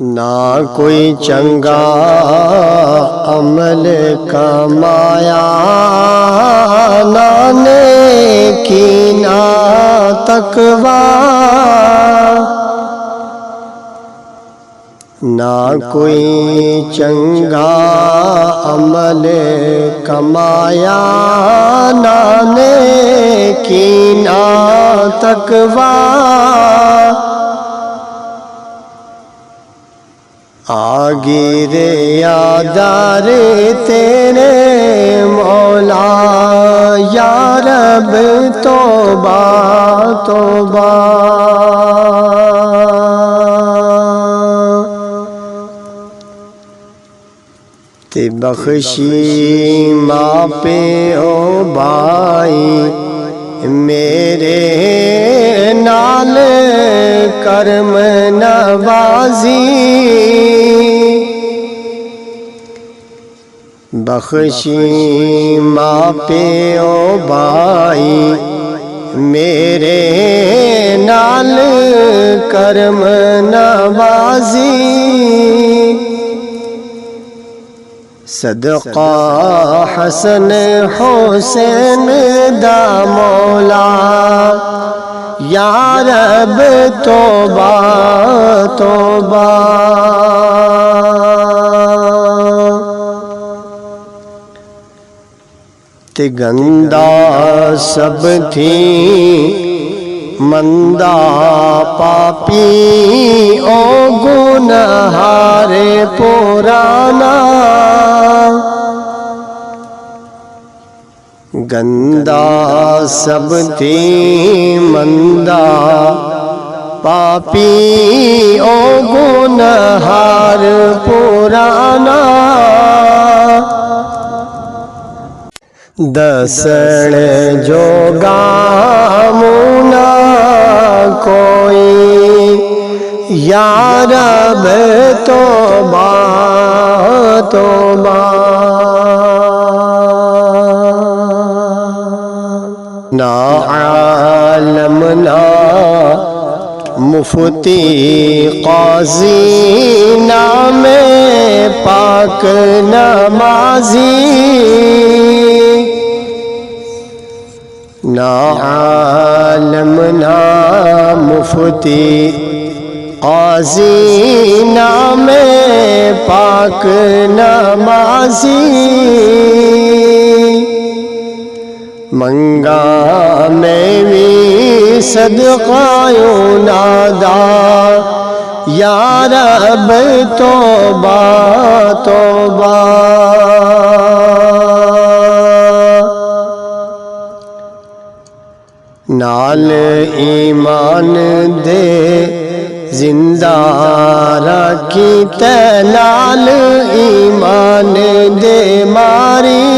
نہ کوئی چنگا عمل کمایا، نہ نیکی نہ تقویٰ، نہ کوئی چنگا عمل کمایا، نہ نیکی نہ تقویٰ، آگے یادار تیرے مولا یا رب توبہ توبہ، تے بخشی ماں پہ او بھائی میرے نال کرم نوازی، بخشی ماں پہ او بھائی میرے نال کرم نوازی، صدقہ حسن حسین دا مولا یا رب توبہ توبہ، تے گندا سب تھی مندہ پاپی او گنہار پرانا، گندا سب تھی مندہ پاپی او گنہار پرانا، دسن جو گامونا کوئی یا رب توبہ توبہ، نا عالم نا مفتی قاضی، نام پاک نمازی، نا عالم نا مفتی قاضی، نام پاک نمازی، منگا میں بھی صدقہ یوں نادا یا رب توبہ توبہ، نال ایمان دے زندہ رکھی تے نال ایمان دے ماری،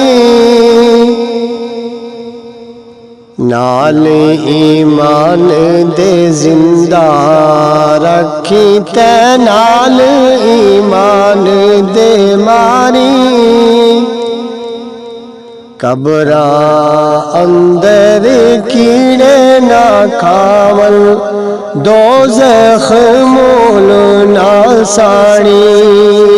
نال ایمان دے زندہ رکھی تے نال ایمان دے ماری، قبرہ اندر کیڑے نہ کھاول، دوزخ مول نہ ساڑی،